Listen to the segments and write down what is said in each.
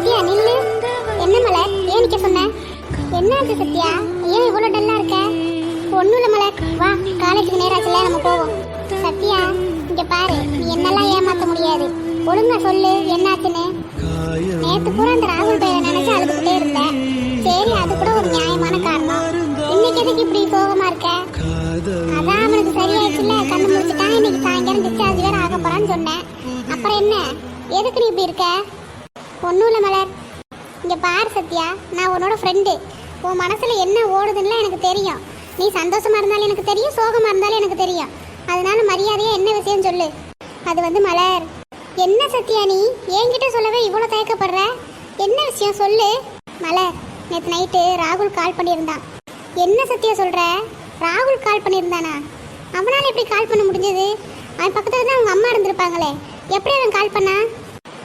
சத்யா நில்லு. என்ன மலர், ஏன் நிக்க சொன்ன? என்னாச்சு சத்யா, ஏன் இவ்வளவு டல்லா இருக்க? ஒண்ணும் இல்ல மலர், வா காலேஜுக்கு நேராச்சுல, நம்ம போவோம். சத்யா இங்க பாரு, நீ என்னெல்லாம் ஏமாத்த முடியாது. ஒழுங்கா சொல்லு என்னாச்சுன்னு. நேத்து பூரா அந்த ராகுல் பேரை நினைச்சு அழுதுகிட்டே இருந்தேன். சரி, அது கூட ஒரு நியாயமான காரணம். இன்னைக்கு எதுக்கு இப்படி சோகமா இருக்க? அதான் அவனுக்கு சரியாயிடுச்சுல, கண்ணு முடிச்சுட்டான். இன்னைக்கு சாயங்காலம் டிஸ்சார்ஜ் வேற ஆக போறான்னு சொன்னேன். அப்புறம் என்ன, எதுக்கு நீ இப்படி இருக்க? ஒன்றும் இல்லை மலர், இங்கே பாரு சத்யா, நான் உன்னோட ஃப்ரெண்டு. உன் மனசில் என்ன ஓடுதுன்னு எனக்கு தெரியும். நீ சந்தோஷமா இருந்தாலும் எனக்கு தெரியும், சோகமா இருந்தாலும் எனக்கு தெரியும். அதனால மரியாதையாக என்ன விஷயம் சொல்லு. அது வந்து மலர். என்ன சத்யா, நீ என்கிட்ட சொல்லவே இவ்வளோ தயக்கப்படுற? என்ன விஷயம் சொல்லு. மலர், நேற்று நைட்டு ராகுல் கால் பண்ணியிருந்தான். என்ன சத்யா சொல்கிற? ராகுல் கால் பண்ணியிருந்தானா? அவனால் எப்படி கால் பண்ண முடிஞ்சது? அவன் பக்கத்தில் தான் அவங்க அம்மா இருந்திருப்பாங்களே, எப்படி அவன் கால் பண்ணா?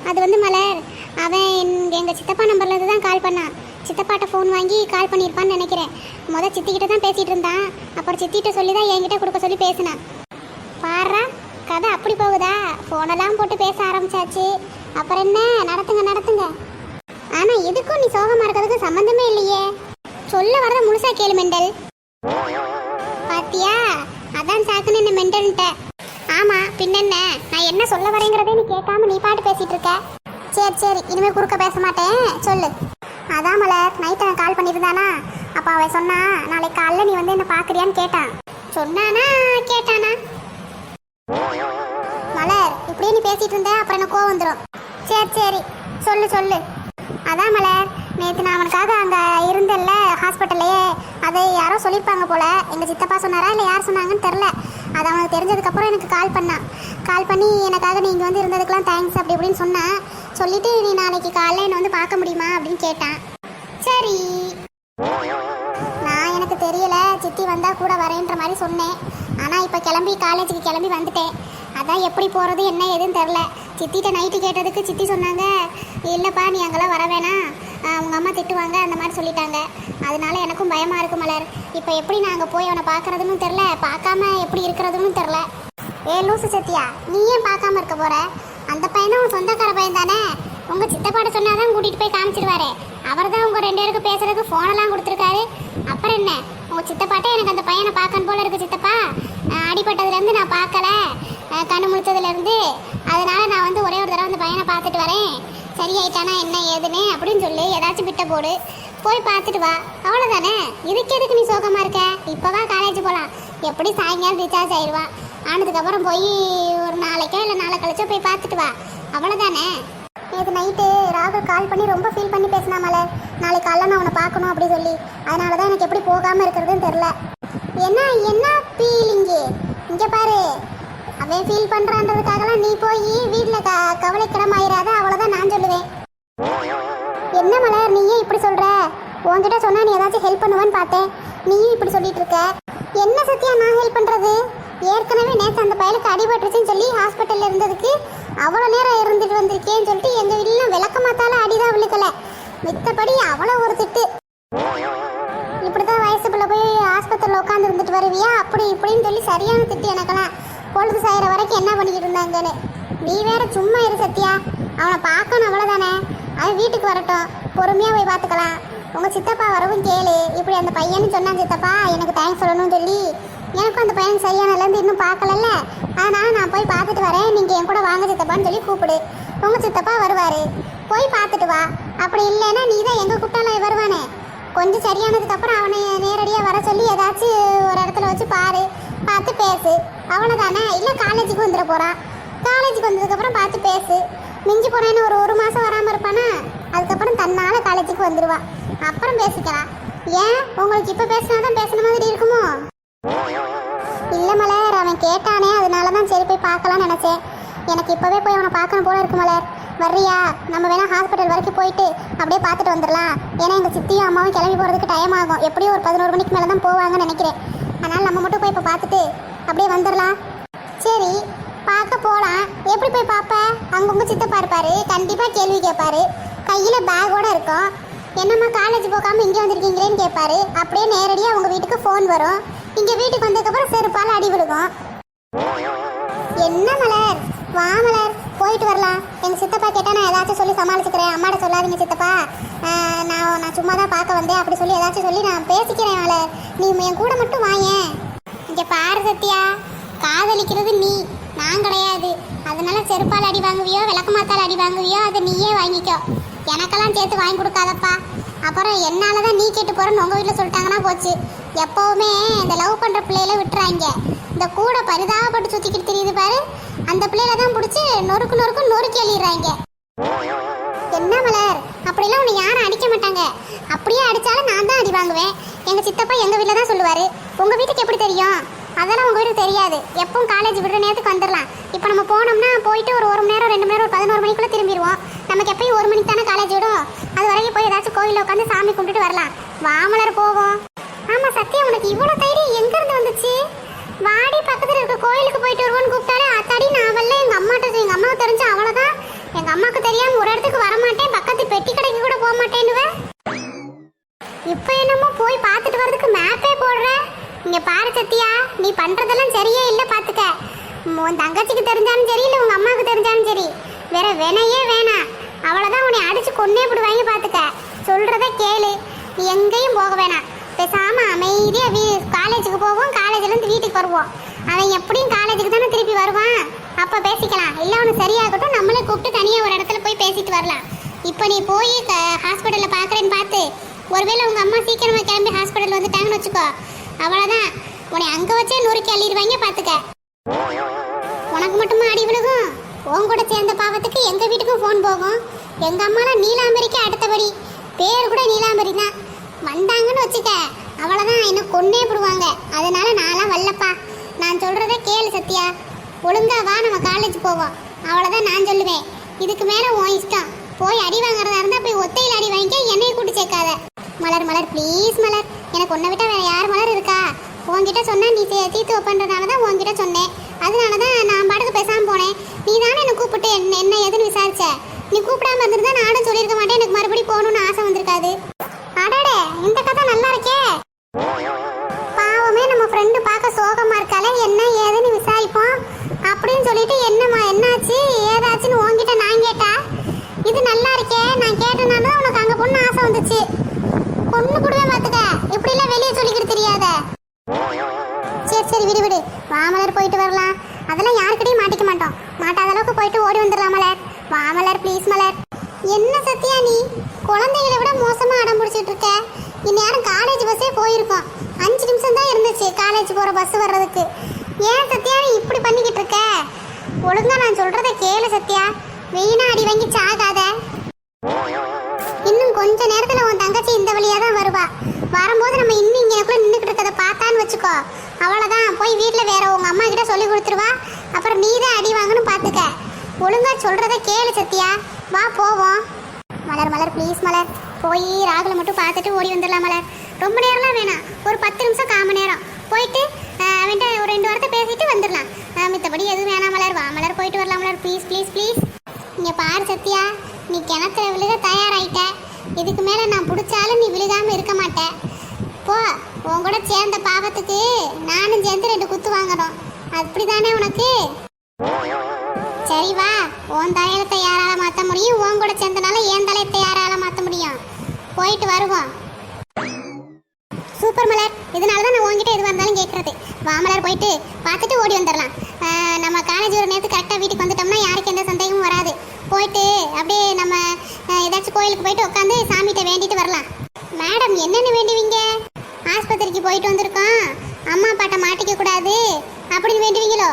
அது வந்து மலர், அவன் எங்கள் சித்தப்பா நம்பர்லேருந்து தான் கால் பண்ணான். சித்தப்பாட்ட ஃபோன் வாங்கி கால் பண்ணியிருப்பான்னு நினைக்கிறேன். சித்திக்கிட்ட தான் பேசிகிட்டு இருந்தான். அப்புறம் சித்திகிட்ட சொல்லி தான் என்கிட்ட கொடுக்க சொல்லி பேசினான். பாரா, கதை அப்படி போகுதா? ஃபோனெல்லாம் போட்டு பேச ஆரம்பிச்சாச்சு. அப்புறம் என்ன, நடத்துங்க நடத்துங்க. ஆனால் எதுக்கும் நீ சோகமாக இருக்கிறதுக்கு சம்மந்தமே இல்லையே. சொல்ல வரத முழுசா கேளு மெண்டல். பாத்தியா, அதான் சாக்குன்னு என்ன மெண்டல்ட்ட. ஆமாம் பின்னென்ன, நான் என்ன சொல்ல வரேங்கிறதே நீ கேட்காம நீ பாட்டு பேசிகிட்டு இருக்க. சரி சரி, இனிமேல் குறுக்க பேச மாட்டேன், சொல்லு. அதான் மலர், நைட்டு அவன் கால் பண்ணியிருந்தானா? அப்போ அவன் சொன்னா, நாளைக்கு காலைல நீ வந்து என்ன பார்க்குறியான்னு கேட்டான். சொன்னானா கேட்டானா? மலர், இப்படியே நீ பேசிகிட்டு இருந்த, அப்புறம் எனக்கு கோவம் வந்துடும். சரி சரி, சொல்லு சொல்லு. அதான் மலர், நேற்று நான் அவனுக்காக அங்கே இருந்தல்ல ஹாஸ்பிட்டல்லையே, அதை யாரோ சொல்லியிருப்பாங்க போல். எங்கள் சித்தப்பா சொன்னாரா இல்லை யார் சொன்னாங்கன்னு தெரில. அது அவனுக்கு தெரிஞ்சதுக்கப்புறம் எனக்கு கால் பண்ணான். கால் பண்ணி எனக்காக நீ இங்கே வந்து இருந்ததுக்கெலாம் தேங்க்ஸ் அப்படி இப்படின்னு சொன்னான். சொல்லிவிட்டு நீ நாளைக்கு காலைல என்னை வந்து பார்க்க முடியுமா அப்படின்னு கேட்டான். சரி, நான் எனக்கு தெரியல, சித்தி வந்தால் கூட வரேன்ற மாதிரி சொன்னேன். ஆனால் இப்போ காலேஜுக்கு கிளம்பி வந்துட்டேன். அதான் எப்படி போகிறது என்ன ஏதுன்னு தெரில. சித்திகிட்ட நைட்டு கேட்டதுக்கு சித்தி சொன்னாங்க, இல்லைப்பா நீ அங்கெல்லாம் வர வேணாம், உங்கள் அம்மா திட்டுவாங்க அந்த மாதிரி சொல்லிட்டாங்க. அதனால எனக்கும் பயமாக இருக்கு மலர். இப்போ எப்படி நான் அங்கே போய் அவனை பார்க்குறதுன்னு தெரில, பார்க்காம எப்படி இருக்கிறதுன்னு தெரில. லூசு சத்யா, நீ ஏன் பார்க்காம இருக்க போகிற? அந்த பையனும் உன் சொந்தக்கார பையன் தானே. உங்கள் சித்தப்பாட்ட சொன்னாதான் கூட்டிகிட்டு போய் காமிச்சிடுவாரு. அவர் தான் உங்கள் 2 பேருக்கு பேசுறதுக்கு ஃபோனெல்லாம் கொடுத்துருக்காரு. அப்புறம் என்ன, உங்கள் சித்தப்பாட்ட எனக்கு அந்த பையனை பார்க்கணும் போல இருக்கு சித்தப்பா. அடிப்பட்டதுலேருந்து நான் பார்க்கல, கண்ணு முழிச்சதுலேருந்து. அதனால நான் வந்து ஒரே ஒரு தடவை அந்த பையனை பார்த்துட்டு வரேன், சரியாயிட்டானா என்ன ஏதுன்னு அப்படின்னு சொல்லி ஏதாச்சும் பிட்ட போடு, போய் பார்த்துட்டு வா, அவ்வளோதானே. இதுக்கு எதுக்கு நீ சோகமாக இருக்க? இப்போவா காலேஜ் போகலாம், எப்படி சாயங்காலம் ரீசார்ஜ் ஆயிடுவான். ஆனதுக்கப்புறம் போய் ஒரு நாளைக்கோ இல்லை நாளை கழிச்சோ போய் பார்த்துட்டு வா, அவ்வளோதானே. நேற்று நைட்டு ராகுல் கால் பண்ணி ரொம்ப ஃபீல் பண்ணி பேசினா மலர், நாளைக்கு காலைல நான் அவனை பார்க்கணும் அப்படி சொல்லி. அதனால தான் எனக்கு எப்படி போகாமல் இருக்கிறதுன்னு தெரில. என்ன ஃபீலிங்கு? இங்கே பாரு, அவன் ஃபீல் பண்ணுறான்றதுக்காகலாம் நீ போய் வீட்டில் கவலைக்கிடமாயிராத, அவ்வளோதான் நான் சொல்லுவேன். என்ன மலர், நீ ஏன் இப்படி சொல்கிற? உன்கிட்ட சொன்னால் நீ ஏதாச்சும் ஹெல்ப் பண்ணுவேன்னு பார்த்தேன், நீயும் இப்படி சொல்லிட்டு இருக்க. என்ன சத்யா நான் ஹெல்ப் பண்ணுறது? ஏற்கனவே நேற்று அந்த பயலுக்கு அடிபட்டுருச்சுன்னு சொல்லி ஹாஸ்பிட்டலில் இருந்ததுக்கு அவ்வளோ நேரம் இருந்துட்டு வந்திருக்கேன்னு சொல்லிட்டு எங்கள் வீட்டில் விளக்கமாத்தால அடிதான் விழுக்கலை. மித்தபடி அவ்வளோ ஒரு திட்டு. இப்படிதான் வயசு பிள்ளை போய் ஆஸ்பத்திரியில் உட்காந்து இருந்துட்டு வருவியா அப்படி இப்படின்னு சொல்லி சரியான திட்டு எனக்கெல்லாம். பொழுது சாயிற வரைக்கும் என்ன பண்ணிக்கிட்டு இருந்தாங்கன்னு. நீ வேற சும்மா இரு சத்யா, அவனை பார்க்கணும் அவ்வளோதானே. அவன் வீட்டுக்கு வரட்டும், பொறுமையாக போய் பார்த்துக்கலாம். உங்கள் சித்தப்பா வரவும் கேளு, இப்படி அந்த பையன்னு சொன்னான் சித்தப்பா எனக்கு தேங்க்ஸ் சொல்லணும்னு சொல்லி. எனக்கும் அந்த பையன் சரியானலேருந்து இன்னும் பார்க்கலல்ல, அதனால் நான் போய் பார்த்துட்டு வரேன், நீங்கள் என் கூட வாங்க சித்தப்பான்னு சொல்லி கூப்பிடு. உங்கள் சித்தப்பா வருவார், போய் பார்த்துட்டு வா. அப்படி இல்லைன்னா நீ தான் எங்கே கூப்பிட்டாலும் வருவானே. கொஞ்சம் சரியானதுக்கப்புறம் அவனை நேரடியாக வர சொல்லி ஏதாச்சும் ஒரு இடத்துல வச்சு பாரு, பார்த்து பேசு, அவ்வளோதானே. இல்லை காலேஜுக்கு வந்துட போகிறான், காலேஜுக்கு வந்ததுக்கப்புறம் பார்த்து பேசு. மிஞ்சி போனேன்னு ஒரு மாதம் வராமல் இருப்பானா, அதுக்கப்புறம் தன்னால் காலேஜுக்கு வந்துடுவா, அப்புறம் பேசிக்கலாம். ஏன் உங்களுக்கு இப்போ பேசினா தான் பேசுன மாதிரி இருக்குமோ? இல்லை மலர், அவன் கேட்டானே, அதனால தான் சரி போய் பார்க்கலான்னு நினச்சேன். எனக்கு இப்போவே போய் அவனை பார்க்கணும் போல இருக்கு மலர். வர்றியா? நம்ம வேணால் ஹாஸ்பிட்டல் வரைக்கும் போயிட்டு அப்படியே பார்த்துட்டு வந்துடலாம். ஏன்னா எங்கள் சித்தியும் அம்மாவும் கிளம்பி போகிறதுக்கு டைம் ஆகும். எப்படியும் ஒரு 11 மணிக்கு மேலே தான் போவாங்கன்னு நினைக்கிறேன். அதனால் நம்ம மட்டும் போய் இப்போ பார்த்துட்டு அப்படியே வந்துடலாம். சரி, பார்க்க போகலாம். எப்படி போய் பார்ப்ப? அங்கே உங்கள் சித்தப்பா இருப்பார், கண்டிப்பாக கேள்வி கேட்பாரு. கையில் பேக்கோடு இருக்கும். என்னம்மா காலேஜ் போகாமல் இங்கே வந்திருக்கீங்களேன்னு கேட்பாரு. அப்படியே நேரடியாக உங்கள் வீட்டுக்கு ஃபோன் வரும். இங்கே வீட்டுக்கு வந்ததுக்கப்புறம் செருப்பால் அடி விழுகும். என்ன மலர், வா மலர், போயிட்டு வரலாம். எங்கள் சித்தப்பா கேட்டால் நான் ஏதாச்சும் சொல்லி சமாளிச்சுக்கிறேன். அம்மாட்ட சொல்லாதீங்க சித்தப்பா, நான் சும்மா தான் பார்க்க வந்தேன் அப்படி சொல்லி ஏதாச்சும் சொல்லி நான் பேசிக்கிறேன். அவளை நீ என் கூட மட்டும் வாயேன். இங்கே பாரு சத்யா, காதலிக்கிறது நீ, நான் கிடையாது. அதனால செருப்பால் அடி வாங்குவியோ விளக்கமாத்தால் அடி வாங்குவியோ அதை நீயே வாங்கிக்கோ. எனக்கெல்லாம் சேர்த்து வாங்கி கொடுக்காதப்பா. அப்புறம் என்னால் தான் நீ கேட்டு போகிறேன்னு உங்கள் வீட்டில் சொல்லிட்டாங்கன்னா போச்சு. எப்போவுமே இந்த லவ் பண்ணுற பிள்ளையில விட்டுறாங்க. இந்த கூட பரிதாபப்பட்டு சுற்றிக்கிட்டு தெரியுது பாரு, அந்த பிள்ளையில தான் பிடிச்சி நொறுக்கு நொறுக்கு நொறுக்கி எழுதிடுறாங்க. என்ன மலர், அப்படிலாம் உன்னை யாரும் அடிக்க மாட்டாங்க. அப்படியே அடித்தாலும் நான் தான் அடி வாங்குவேன். எங்கள் சித்தப்பா எங்கள் வீட்டில் தான் சொல்லுவார். உங்கள் வீட்டுக்கு எப்படி தெரியும்? அதெல்லாம் உங்கள் வீட்டுக்கு தெரியாது. எப்பவும் காலேஜ் விடுற நேரத்துக்கு வந்துடலாம். இப்போ நம்ம போனோம்னா போயிட்டு ஒரு மணி நேரம் 2 மணி நேரம் ஒரு 11 மணிக்குள்ளே திரும்பிடுவோம். நமக்கு எப்பயும் 1 மணிக்கு தானே காலேஜ் விடும். அது வரைக்கும் போய் ஏதாச்சும் கோயிலில் உட்காந்து சாமி கும்பிட்டுட்டு வரலாம். வாமலர் போவோம். ஆமாம் சத்யா, உனக்கு இவ்வளோ தைரியம் எங்கேருந்து வந்துச்சு? வாடி பக்கத்தில் இருக்க கோயிலுக்கு போயிட்டு வருவோன்னு கூப்பிட்டாலே அத்தாடி நான் வரல. எங்கள் அம்மாவுக்கு தெரிஞ்சு அவ்வளோதான். எங்கள் அம்மாவுக்கு தெரியாமல் ஒரு இடத்துக்கு வரமாட்டேன், பக்கத்து பெட்டி கடைக்கு கூட போக மாட்டேன்னுவேன். இப்போ என்னமோ போய் பார்த்துட்டு வரதுக்கு மேப்பே போடுற. இங்கே பாரு சத்யா, நீ பண்ணுறதெல்லாம் சரியே இல்லை. பார்த்துக்க, உன் தங்கச்சிக்கு தெரிஞ்சாலும் சரி இல்லை உங்கள் அம்மாவுக்கு தெரிஞ்சாலும் சரி, வேற வேணையே வேணாம். அவ்வளோதான், உன்னை அடிச்சு கொன்னே போடுவாங்க. பார்த்துக்க, சொல்கிறத கேளு. நீ எங்கேயும் போக வேணாம். பேசாமல் அமைதியாக காலேஜுக்கு போவோம். காலேஜ்லேருந்து வீட்டுக்கு வருவோம். அவன் எப்படியும் காலேஜுக்கு தானே திருப்பி வருவான். அப்போ பேசிக்கலாம். இல்லை அவனுக்கு சரியாகட்டும், நம்மளே கூப்பிட்டு தனியாக ஒரு இடத்துல போய் பேசிட்டு வரலாம். இப்போ நீ போய் ஹாஸ்பிட்டலில் பார்க்குறேன்னு பார்த்து ஒருவேளை உங்கள் அம்மா சீக்கிரமாக கிளம்பி ஹாஸ்பிட்டல் வந்துட்டாங்கன்னு வச்சுக்கோ, அவ்வளோதான், உன்னை அங்கே வச்சே நொறுக்கி அள்ளிடுவாங்க. பார்த்துக்க, உனக்கு மட்டுமா அடி விழுகும்? உன் கூட சேர்ந்த பாவத்துக்கு எங்கள் வீட்டுக்கும் ஃபோன் போகும். எங்கள் அம்மாலாம் நீலாம்பரிக்கு அடுத்தபடி, பேர் கூட நீலாம்பரி தான். வந்தாங்கன்னு வச்சுக்க, அவ்வளோதான், என்ன கொன்னே போடுவாங்க. அதனால நான்லாம் வரலப்பா. நான் சொல்கிறத கேளு சத்யா, ஒழுங்கா வா, நம்ம காலேஜ் போவோம். அவ்வளோதான் நான் சொல்லுவேன். இதுக்கு மேலே உன் இஷ்டம். போய் அடி வாங்குறதா இருந்தால் போய் ஒத்தையில் அடி வாங்கிக்க, என்னையை கூட்டி சேர்க்காத. மலர் மலர் ப்ளீஸ் மலர், எனக்கு உன்னை விட்டால் வேறு யார் மலர் இருக்கா? உன்கிட்ட சொன்னால் நீ தீர்த்து வைப்பன்றனால தான் உன்கிட்ட சொன்னேன். அதனால தான் நான் பாட்டுக்கு பேசாமல் போனேன். நீ தானே என்னை கூப்பிட்டு என்ன ஏதுன்னு விசாரிச்ச. நீ கூப்பிடாம இருந்திருந்தா நானும் சொல்லியிருக்க மாட்டேன். எனக்கு மறுபடியும் போகணும்னு ஆசை வந்திருக்காது. அடடே, இந்த கதை நல்லா இருக்கே. பாவமே, நம்ம ஃப்ரெண்டு பார்க்க சோகமாக இருக்காளே, என்ன ஏதுன்னு விசாரிப்போம் அப்படின்னு சொல்லிட்டு என்னம்மா என்னாச்சு ஏதாச்சுன்னு உன்கிட்ட நான் கேட்டா, இது நல்லா இருக்கே, நான் கேட்டனால தான் உனக்கு அங்கே பொண்ணு ஆசை வந்துச்சு. பொண்ணு கூடவே பார்த்துக்க, இப்படிலாம் வெளியே சொல்லிக்கிட்டு தெரியாத. சரி சரி விடு விடு, வாமலர் போயிட்டு வரலாம். அதெல்லாம் யாருக்கிட்டையும் மாட்டிக்க மாட்டோம். மாட்டாத அளவுக்கு போயிட்டு ஓடி வந்துடலாம் மலர். வாமலர் ப்ளீஸ் மலர். என்ன சத்யா, நீ குழந்தைகளை விட மோசமாக அடம் பிடிச்சிட்டு இருக்க. இந்நேரம் காலேஜ் பஸ்ஸே போயிருக்கோம். 5 நிமிஷம் தான் இருந்துச்சு காலேஜ் போகிற பஸ் வர்றதுக்கு. ஏன் சத்யா நீ இப்படி பண்ணிக்கிட்டு இருக்க? ஒழுங்கா நான் சொல்கிறத கேளு சத்யா, வீணா அடி வாங்கி சாகாத. இன்னும் கொஞ்ச நேரத்தில் உன் தங்கச்சி இந்த வழியாக தான் வருவா. வரும்போது நம்ம இன்னும் இங்கே கூட நின்றுக்கிட்டு இருக்கதை பார்த்தான்னு வச்சுக்கோ, அவ்வளோதான், போய் வீட்டில் வேற உங்கள் அம்மா கிட்ட சொல்லி கொடுத்துருவா. அப்புறம் நீ தான் அடி வாங்கணும். பார்த்துக்க, ஒழுங்கா சொல்கிறத கேளு சத்யா, வா போவோம். மலர் மலர் ப்ளீஸ் மலர், போய் ராகுலை மட்டும் பார்த்துட்டு ஓடி வந்துடலாம் மலர். ரொம்ப நேரம்லாம் வேணாம், ஒரு 10 நிமிஷம் 1/4 மணி நேரம் போயிட்டு அவன்கிட்ட ஒரு 2 வாரத்தை பேசிட்டு வந்துடலாம். மித்தபடி எதுவும் வேணாம் மலர். வா மலர், போயிட்டு வரலாம் மலர், ப்ளீஸ் ப்ளீஸ் ப்ளீஸ். இங்கே பாரு சத்யா, நீ கிணத்துல விழுக தயாராகிட்ட. இதுக்கு மேலே நான் பிடிச்சாலும் நீ விழுகாமல் இருக்க மாட்டேன். போ, உன் கூட சேர்ந்த பாவத்துக்கு நானும் சேர்ந்து 2 குத்து வாங்கணும். அப்படி தானே உனக்கு? சரி வா, உன் தலையத்தை யாரால மாற்ற முடியும்? உன் கூட சேர்ந்தனால என் தலையத்தை யாரால மாற்ற முடியும்? போயிட்டு வருவோம். சூப்பர் மலர், இதனால தான் நான் உங்ககிட்ட எது வந்தாலும் கேட்குறது. வா மலர், போயிட்டு பார்த்துட்டு ஓடி வந்துடலாம். நம்ம காலேஜ் ஒரு நேரத்துக்கு கரெக்டாக வீட்டுக்கு வந்துட்டோம்னா யாருக்கு எந்த சந்தேகமும் வராது. போயிட்டு அப்படியே நம்ம ஏதாச்சும் கோயிலுக்கு போயிட்டு உட்காந்து சாமிகிட்ட வேண்டிட்டு வரலாம். மேடம், என்னென்னு வேண்டுவீங்க? ஆஸ்பத்திரிக்கு போயிட்டு வந்திருக்கோம், அம்மா அப்பாட்ட மாட்டிக்க கூடாது அப்படின்னு வேண்டுவீங்களோ?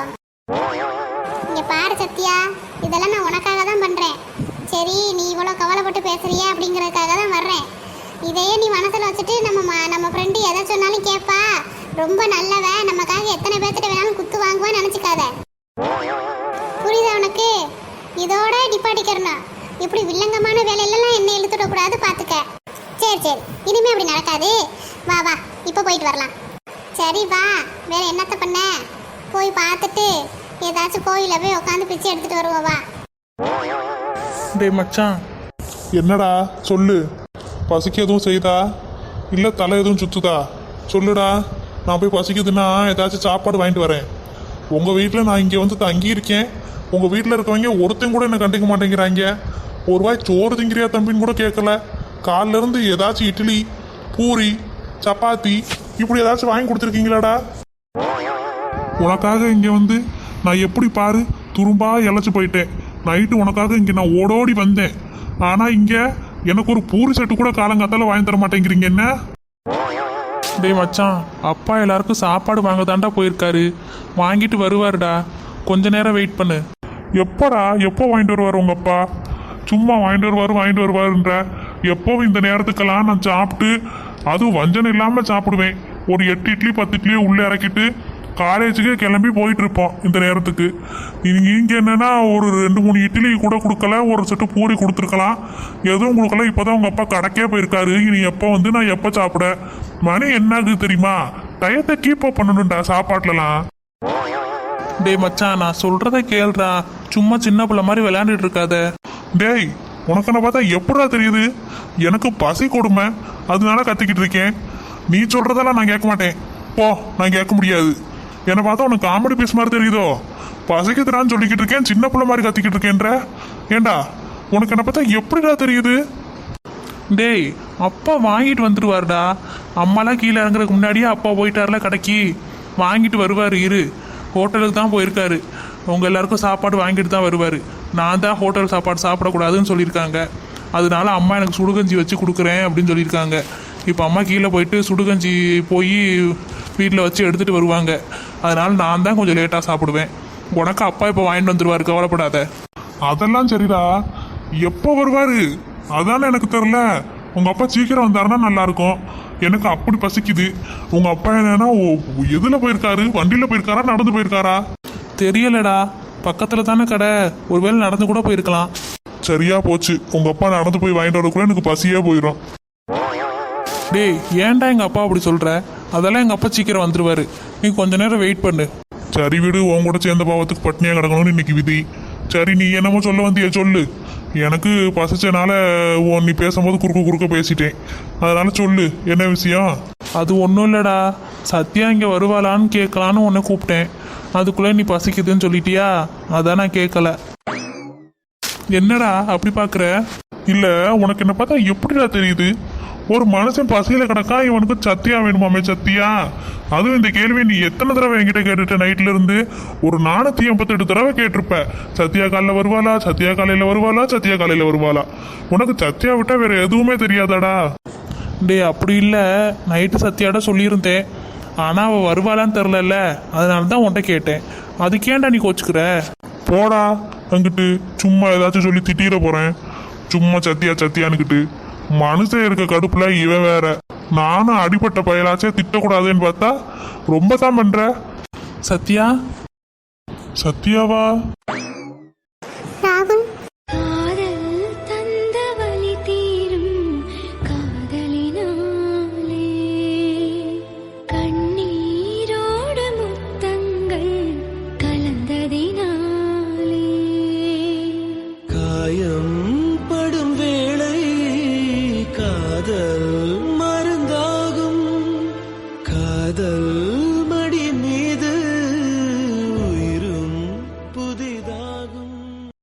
இங்கே பாரு சத்யா, இதெல்லாம் நான் உனக்காக தான் பண்ணுறேன். சரி, நீ இவ்வளோ கவலைப்பட்டு பேசுறியா அப்படிங்கிறதுக்காக தான் வர்றேன். இதையே நீ மனசில் வச்சுட்டு நம்ம ஃப்ரெண்டு எதை சொன்னாலும் கேட்பா, ரொம்ப நல்லவ, நமக்காக எத்தனை பேர்த்திட்ட வேணாலும் குத்து வாங்குவான்னு நினச்சிக்காத. புரியுதா உனக்கு? இதோட டிப்பாட்டிக்கிறணும். இப்படி வில்லங்கமான வேலையிலலாம் என்ன இழுத்துடக்கூடாது, பார்த்துக்க. சரி சரி, இனிமே அப்படி நடக்காது. வா வா, இப்போ போயிட்டு வரலாம். சரி வா, வேற என்னத்த பண்ண? போய் பார்த்துட்டு ஏதாச்சும் கோயிலில் போய் உட்காந்து பிச்சை எடுத்துட்டு வருவோம். வா. டேய் மச்சான், என்னடா சொல்லு. பசிக்க எதுவும் செய்தா இல்லை தலை எதுவும் சுத்துதா? சொல்லுடா, நான் போய் பசிக்குதுன்னா ஏதாச்சும் சாப்பாடு வாங்கிட்டு வரேன். உங்கள் வீட்டில் நான் இங்கே வந்து தங்கியிருக்கேன், உங்க வீட்டில் இருக்கவங்க ஒருத்தன் கூட என்ன கண்டிக்க மாட்டேங்கிறாங்க. ஒரு வாய் சோறு திங்கிறியா தம்பின்னு கூட கேட்கல. காலில இருந்து ஏதாச்சும் இட்லி, பூரி, சப்பாத்தி இப்படி ஏதாச்சும் வாங்கி கொடுத்துருக்கீங்களாடா? உனக்காக இங்க வந்து நான் எப்படி பாரு துரும்பா இழைச்சு போயிட்டேன். நைட்டு உனக்காக இங்க நான் ஓடோடி வந்தேன். ஆனா இங்க எனக்கு ஒரு பூரி செட்டு கூட காலங்காத்தால வாங்கி தர மாட்டேங்கிறீங்க என்ன? டேய் மச்சான், அப்பா எல்லாருக்கும் சாப்பாடு வாங்க தாண்டா போயிருக்காரு. வாங்கிட்டு வருவாருடா, கொஞ்ச நேரம் வெயிட் பண்ணு. எப்போடா எப்போ வாங்கிட்டு வருவார் உங்க அப்பா? சும்மா வாங்கிட்டு வருவாருன்ற. எப்போவும் இந்த நேரத்துக்கெல்லாம் நான் சாப்பிட்டு அதுவும் வஞ்சனம் இல்லாமல் சாப்பிடுவேன். ஒரு 8 இட்லி 10 இட்லியை உள்ளே இறக்கிட்டு காலேஜுக்கு கிளம்பி போயிட்டு இருப்போம் இந்த நேரத்துக்கு. இங்கே என்னன்னா ஒரு 2-3 இட்லி கூட கொடுக்கல, ஒரு செட்டு பூரி கொடுத்துருக்கலாம், எதுவும் கொடுக்கல. இப்போதான் உங்கள் அப்பா கடைக்கே போயிருக்காரு. இனி எப்போ வந்து நான் எப்போ சாப்பிட? மணி என்னாகுது தெரியுமா? டயத்தை கீப் அப் பண்ணணும்டா சாப்பாட்டுலலாம். டேய் மச்சான், நான் சொல்றத கேள்றா, சும்மா சின்ன பிள்ளை மாதிரி விளையாண்டுட்டு இருக்காத. டேய், உனக்கு என்ன பார்த்தா எப்படா தெரியுது? எனக்கு பசி கொடுமை, அதனால கத்திக்கிட்டு இருக்கேன். நீ சொல்றதெல்லாம் நான் கேட்க மாட்டேன். போ, நான் கேட்க முடியாது. என்னை பார்த்தா உனக்கு காமெடி பீஸ் மாதிரி தெரியுதோ? பசிக்குதுடான்னு சொல்லிக்கிட்டு இருக்கேன், சின்ன பிள்ளை மாதிரி கத்திக்கிட்டு இருக்கேன்ற. ஏண்டா, உனக்கு என்ன பார்த்தா எப்படிடா தெரியுது? டேய், அப்பா வாங்கிட்டு வந்துடுவாருடா. அம்மாலாம் கீழே இறங்குறதுக்கு முன்னாடியே அப்பா போயிட்டார்ல கடைக்கு, வாங்கிட்டு வருவார். இரு, ஹோட்டலுக்கு தான் போயிருக்காரு. உங்கள் எல்லாருக்கும் சாப்பாடு வாங்கிட்டு தான் வருவார். நான் தான் ஹோட்டல் சாப்பாடு சாப்பிடக்கூடாதுன்னு சொல்லியிருக்காங்க. அதனால அம்மா எனக்கு சுடுகஞ்சி வச்சு கொடுக்குறேன் அப்படின்னு சொல்லியிருக்காங்க. இப்போ அம்மா கீழே போயிட்டு சுடுகஞ்சி போய் வீட்டில் வச்சு எடுத்துகிட்டு வருவாங்க. அதனால் நான் தான் கொஞ்சம் லேட்டாக சாப்பிடுவேன். உனக்கு அப்பா இப்போ வாங்கிட்டு வந்துடுவார், கவலைப்படாத. அதெல்லாம் சரிடா, எப்போ வருவார் அதானே எனக்கு தெரில. உங்கள் அப்பா சீக்கிரம் வந்தாருன்னா நல்லாயிருக்கும். எனக்கு அப்படி பசிக்குது. உங்கள் அப்பா என்னன்னா எதில் போயிருக்காரு? வண்டியில் போயிருக்காரா, நடந்து போயிருக்காரா? தெரியலடா, பக்கத்தில் தானே கடை, ஒருவேளை நடந்து கூட போயிருக்கலாம். சரியா போச்சு, உங்கள் அப்பா நடந்து போய் வாங்கிட்டு வரக்குள்ள எனக்கு பசியே போயிடும். டேய், ஏன்டா எங்கள் அப்பா அப்படி சொல்கிற? அதெல்லாம் எங்கள் அப்பா சீக்கிரம் வந்துடுவார், நீ கொஞ்ச நேரம் வெயிட் பண்ணு. சரி விடு, உன் கூட சேர்ந்த பாவத்துக்கு பட்னியாக கிடக்கணும்னு இன்னைக்கு விதி. சரி, நீ என்னமோ சொல்ல வந்திய சொல்லு. எனக்கு பசிச்சனால நீ பேசும்போது குறுக்க பேசிட்டேன். அதனால சொல்லு, என்ன விஷயம்? அது ஒன்றும் இல்லைடா, சத்யா இங்கே வருவாளான்னு கேட்கலான்னு உன்னை கூப்பிட்டேன். அதுக்குள்ளே நீ பசிக்குதுன்னு சொல்லிட்டியா, அதான் நான் கேட்கல. என்னடா அப்படி பார்க்குற? இல்லை, உனக்கு என்ன பார்த்தா எப்படிடா தெரியுது? ஒரு மனுஷன் பசியில் கிடக்கா, இவனுக்கு சத்தியா வேணுமாமே? சத்தியா? அதுவும் இந்த கேள்வியை நீ எத்தனை தடவை என்கிட்ட கேட்டுட்ட? நைட்ல இருந்து ஒரு 488 தடவை கேட்டிருப்ப. சத்யா காலையில் வருவாளா, சத்யா காலையில் வருவாளா, சத்யா காலையில் வருவாளா? உனக்கு சத்யா விட்டா வேற எதுவுமே தெரியாதாடா? டே, அப்படி இல்லை, நைட்டு சத்யாட சொல்லியிருந்தேன். ஆனால் அவள் வருவாளான்னு தெரிலல்ல, அதனால தான் உன்கிட்ட கேட்டேன். அதுக்கேண்டா நீ கோச்சுக்கிற? போடா அங்கிட்டு, சும்மா ஏதாச்சும் சொல்லி திட்டிட போகிறேன். சும்மா சத்தியானுக்கிட்டு மனுஷன் இருக்க கடுப்புல இவன் வேற. நானும் அடிப்பட்ட பயலாச்சே திட்டக்கூடாதுன்னு பார்த்தா ரொம்ப தான் பண்ற. சத்யாவா? ராகுல், படும் வேளை காதல்